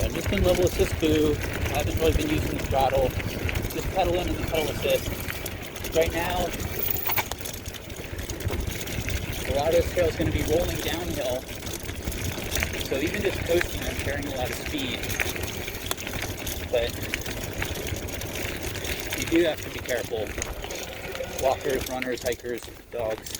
I've just been level assist boo. I haven't really been using the throttle. Just pedal in and the pedal assist. Right now, a lot of this trail is going to be rolling downhill. So even just coasting, I'm carrying a lot of speed. But you do have to be careful. Walkers, runners, hikers, dogs.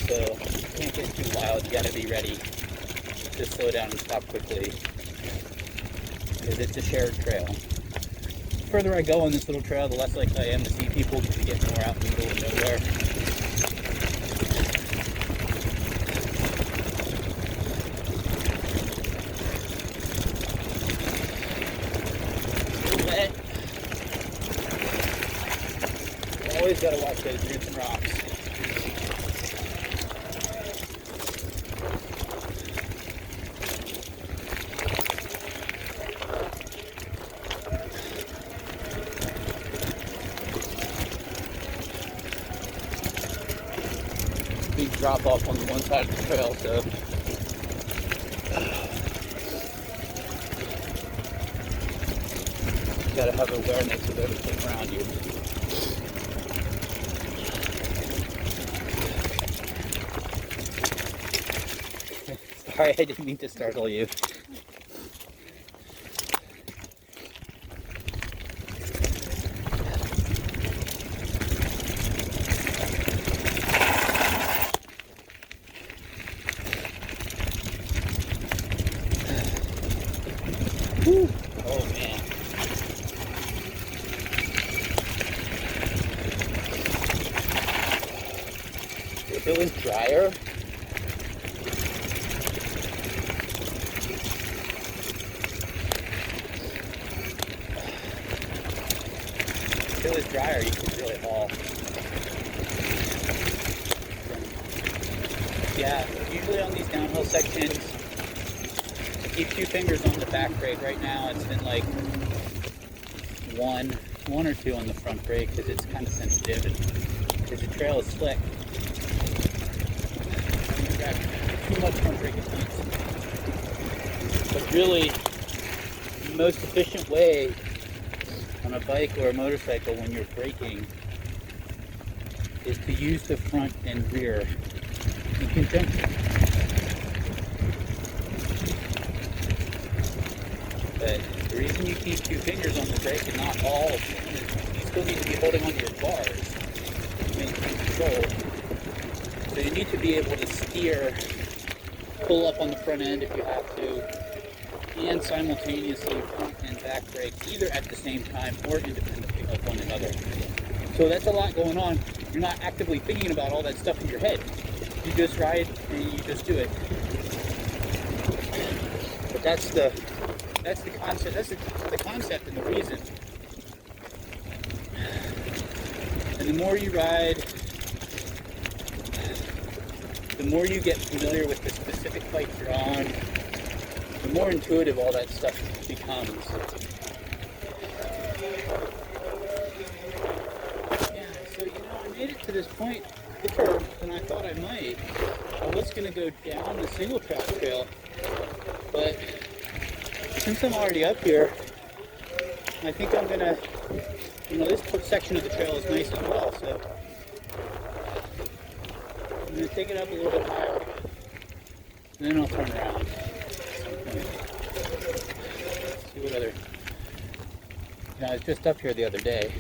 So you can't get too wild. You got to be ready to slow down and stop quickly. Because it's a shared trail. The further I go on this little trail, the less likely I am to see people because you get more out in the middle of nowhere. Always got to watch those roots and rocks. Big drop off on the one side of the trail, so you got to have awareness of everything around you. Sorry, I didn't mean to startle you. Whew. Oh man. If it was drier, you can really haul. Yeah, usually on these downhill sections, keep 2 fingers on the back brake. Right now it's been like one or 2 on the front brake because it's kind of sensitive and because the trail is slick. You grab too much front brake at once. But really, the most efficient way on a bike or a motorcycle when you're braking is to use the front and rear in conjunction. But the reason you keep 2 fingers on the brake and not all of them is you still need to be holding onto your bars to maintain control. So you need to be able to steer, pull up on the front end if you have to, and simultaneously front and back brakes either at the same time or independently of one another. So that's a lot going on. You're not actively thinking about all that stuff in your head. You just ride and you just do it. But that's the concept. That's the concept and the reason. And the more you ride, the more you get familiar with the specific bike you're on, the more intuitive all that stuff becomes. Yeah, so I made it to this point quicker than I thought I might. I was going to go down the single track trail, but since I'm already up here, I think I'm going to, this section of the trail is nice as well, so I'm going to take it up a little bit higher, and then I'll turn around. See what other. I was just up here the other day.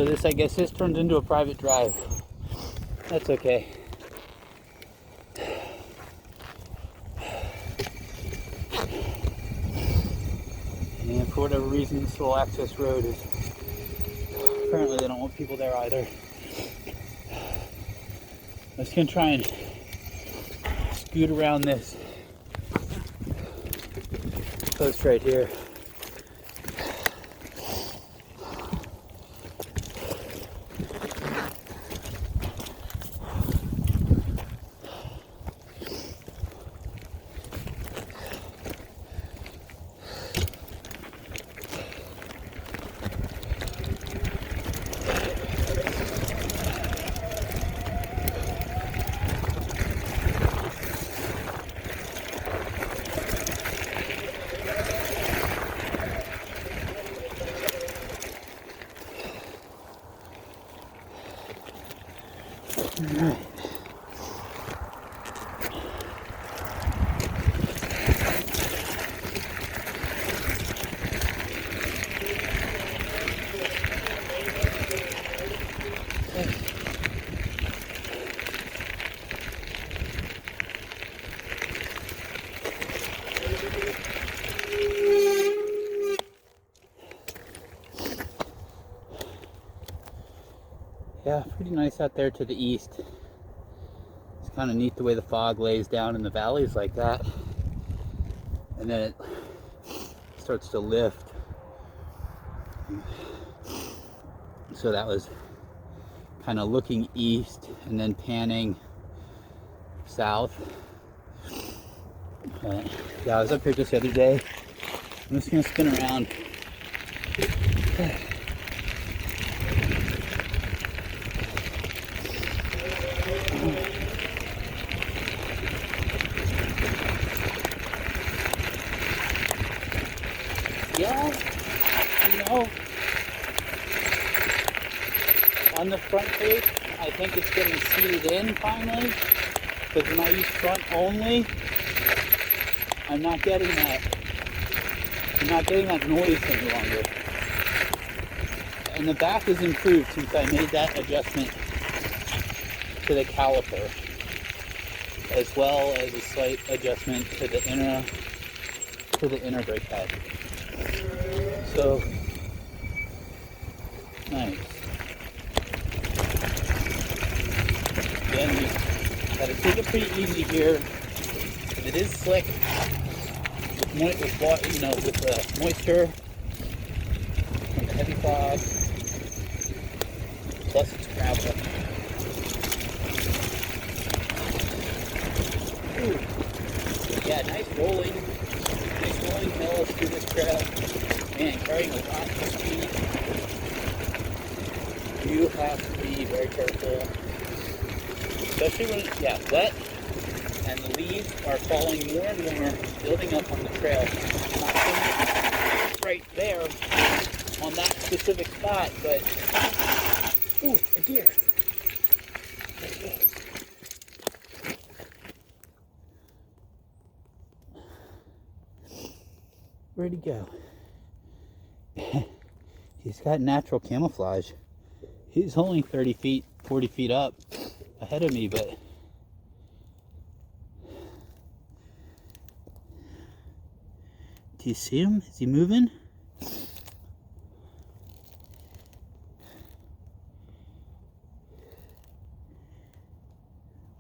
So this, I guess, this turns into a private drive. That's okay. And for whatever reason, this little access road is, apparently they don't want people there either. I'm just gonna try and scoot around this post right here. Alright. Yeah, pretty nice out there to the east. It's kind of neat the way the fog lays down in the valleys like that. And then it starts to lift. So that was kind of looking east and then panning south. Yeah, I was up here just the other day. I'm just gonna spin around. Yeah, you know, on the front face, I think it's getting seated in finally, because when I use front only, I'm not getting that noise any longer. And the back has improved since I made that adjustment to the caliper, as well as a slight adjustment to the inner brake pad. So nice. Again, you gotta take it pretty easy here. It is slick with water, you know, with the moisture and the heavy fog. Plus it's gravel. Ooh. Yeah, nice rolling hills through this trail. Man, carrying a lot of speed. You have to be very careful. Especially when it's, yeah, wet and the leaves are falling more and more, building up on the trail. Not so much right there on that specific spot, but ooh, a deer. Where'd he go? He's got natural camouflage. He's only 30 feet, 40 feet up ahead of me, but do you see him? Is he moving?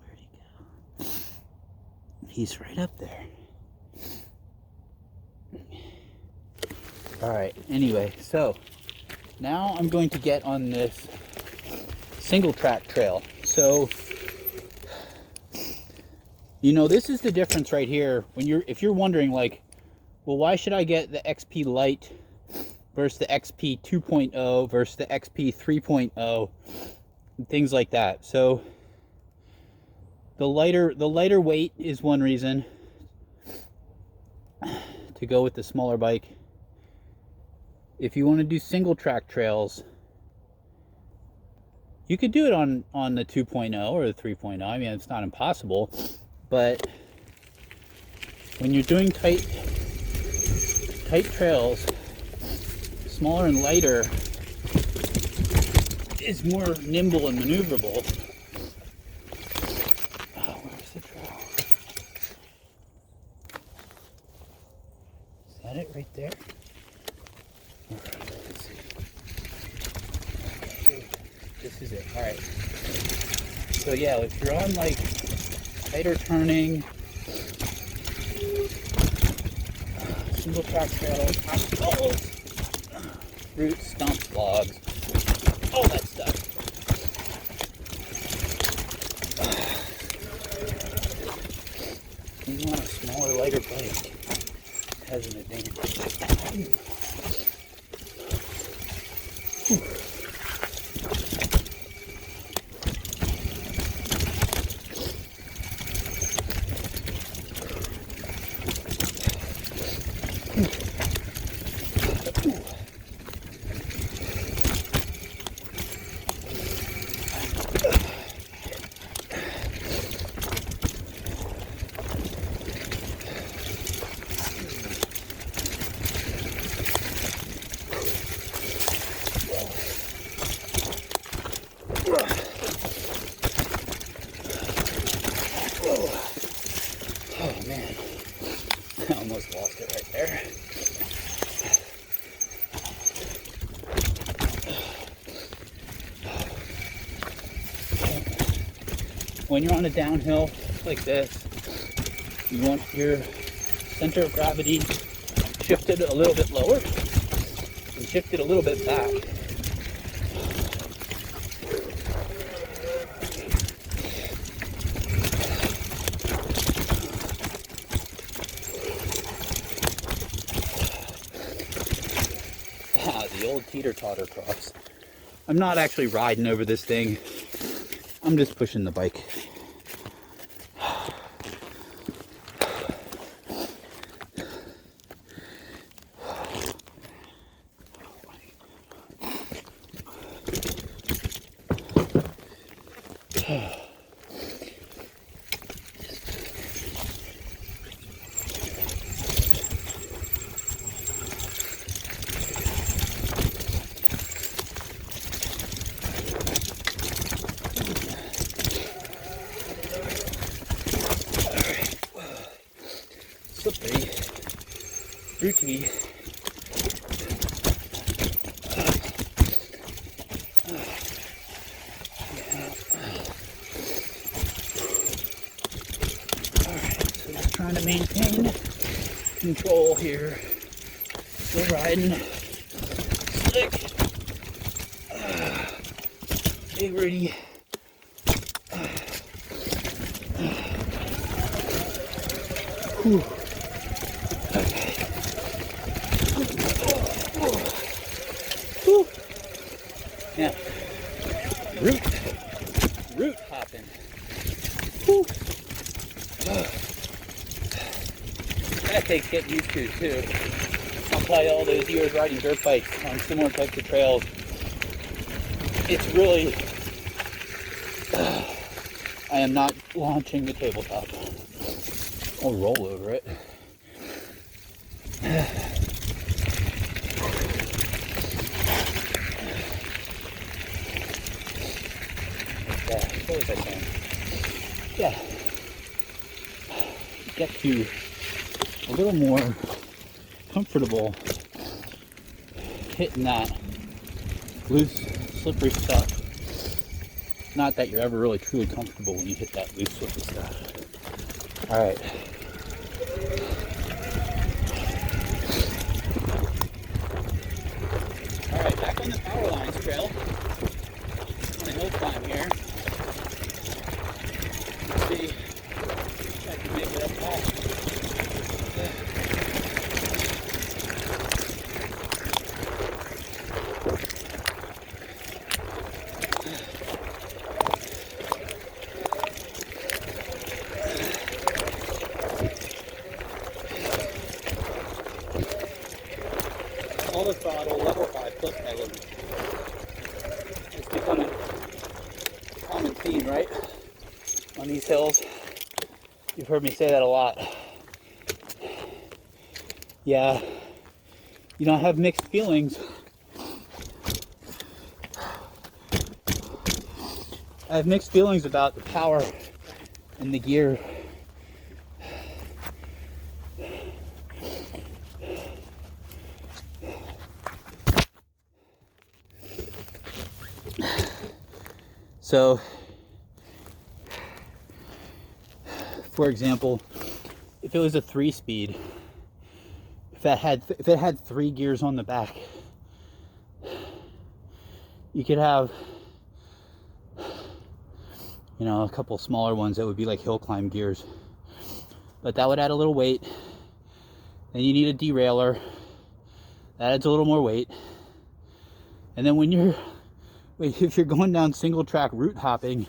Where'd he go? He's right up there. Alright, anyway, so now I'm going to get on this single track trail. So, you know, this is the difference right here. When if you're wondering, like, well, why should I get the XP Lite versus the XP 2.0 versus the XP 3.0 and things like that. So the lighter weight is one reason to go with the smaller bike. If you want to do single track trails, you could do it on the 2.0 or the 3.0. I mean, it's not impossible, but when you're doing tight trails, smaller and lighter is more nimble and maneuverable. Oh, where's the trail? Is that it right there? Let's see. This is it. All right. So yeah, if you're on like tighter turning, single track trails, obstacles, roots, stumps, logs, all that stuff. You want a smaller, lighter bike. It has an advantage. Oh man, I almost lost it right there. When you're on a downhill like this, you want your center of gravity shifted a little bit lower and shifted a little bit back. The old teeter-totter cross. I'm not actually riding over this thing. I'm just pushing the bike. Slippery, rooty. Alright, so just trying to maintain control here. Still riding. Slick. Hey, Rudy. Whew. Okay. Whew. Now, root hopping. Whew. That takes getting used to too. I'll play all those years riding dirt bikes on similar types of trails. It's really, I am not launching the tabletop. I'll roll over it. Yeah, what was I saying? Yeah, get you a little more comfortable hitting that loose, slippery stuff. Not that you're ever really truly comfortable when you hit that loose, slippery stuff. All right. All right, back on the power lines trail. On a hill climb here. Let's see if I can make it up top. All the throttle, level 5 plus pedal. It's becoming a common theme, right? On these hills. You've heard me say that a lot. Yeah, you don't have mixed feelings I have mixed feelings about the power and the gear. So, for example, if it was a 3-speed, if it had 3 gears on the back, you could have, you know, a couple smaller ones that would be like hill climb gears, but that would add a little weight. Then you need a derailleur, that adds a little more weight. And then if you're going down single track route hopping,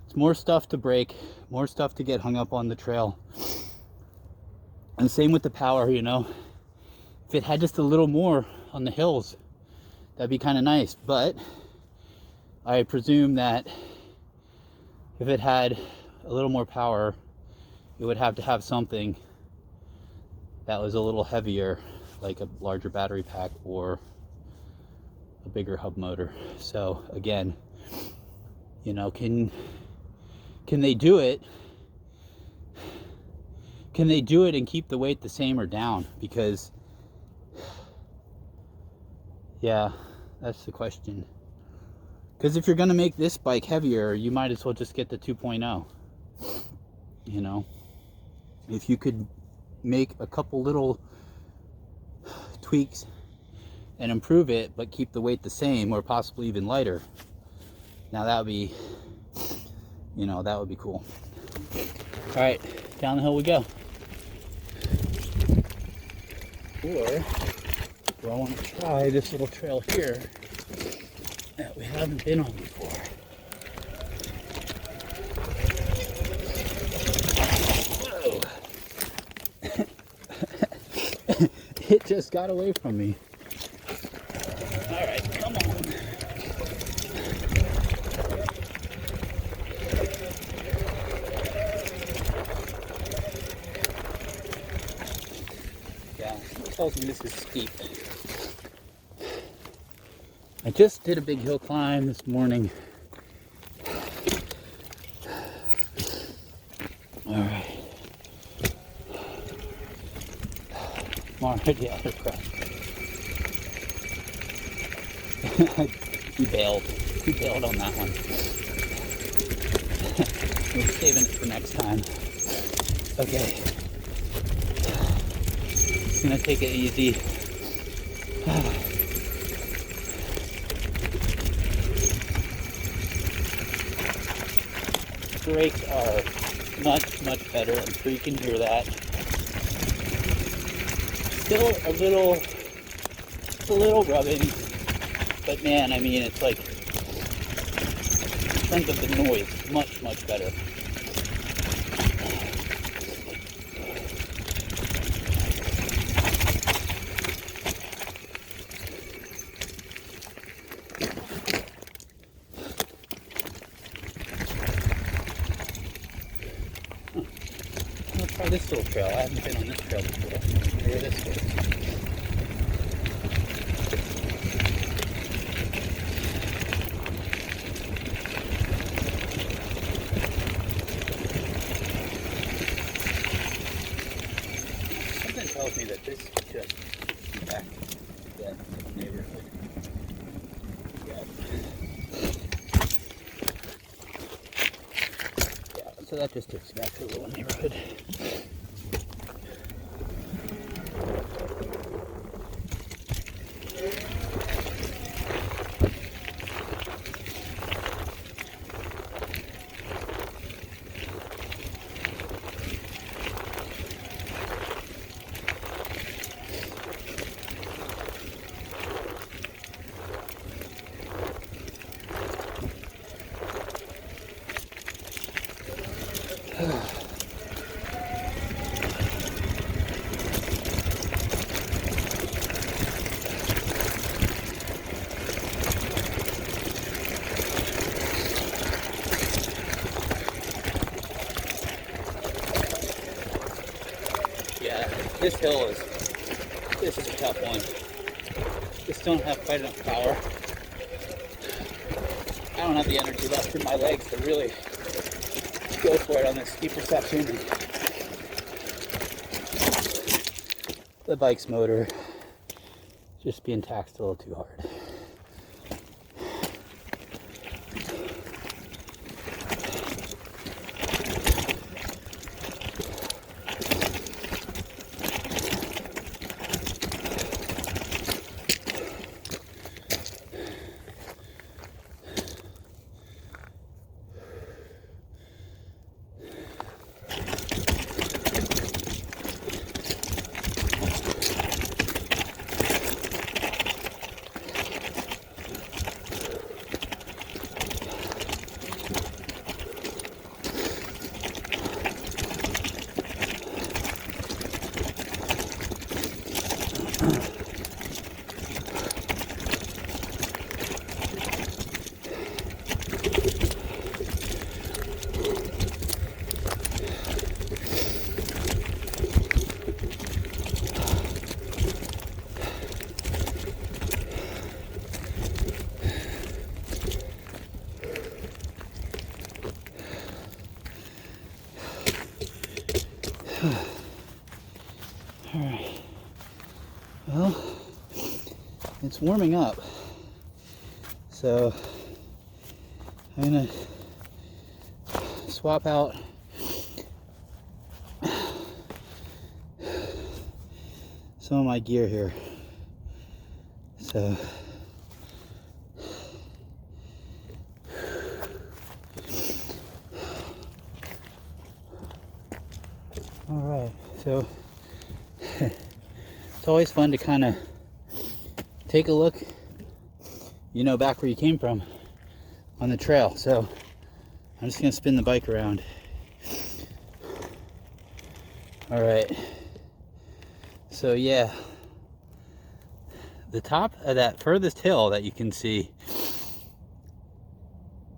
it's more stuff to break, more stuff to get hung up on the trail. And same with the power, you know. If it had just a little more on the hills, that'd be kind of nice. But I presume that if it had a little more power, it would have to have something that was a little heavier, like a larger battery pack or a bigger hub motor. So again, you know, can they do it? Can they do it and keep the weight the same or down? Because yeah, that's the question. Because if you're going to make this bike heavier, you might as well just get the 2.0. You know, if you could make a couple little tweaks and improve it, but keep the weight the same or possibly even lighter, now that would be, you know, that would be cool. All right, down the hill we go. Or I want to try this little trail here that we haven't been on before. Whoa! It just got away from me. All right, come on. Yeah, it tells me this is steep. I just did a big hill climb this morning. All right. I'm already out of breath. We bailed on that one. We're saving it for next time. Okay. Just gonna take it easy. Brakes are much better. I'm sure you can hear that. Still a little rubbing, but man, I mean, it's like, in terms of the noise, much better. Let's try this little trail. I haven't been on this trail before. Where this goes. Something tells me that this is just back to that neighborhood. Yeah. So that just takes me back to the little neighborhood. This hill is a tough one. Just don't have quite enough power. I don't have the energy left in my legs to really go for it on this steeper section. The bike's motor just being taxed a little too hard. Alright, well, it's warming up, so I'm gonna swap out some of my gear here. So alright, so it's always fun to kind of take a look, you know, back where you came from on the trail. So I'm just gonna spin the bike around. All right, so yeah, the top of that furthest hill that you can see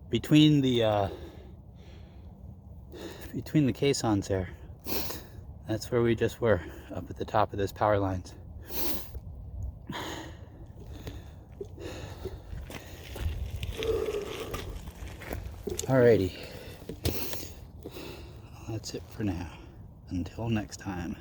between the caissons there, that's where we just were, up at the top of those power lines. Alrighty, that's it for now. Until next time.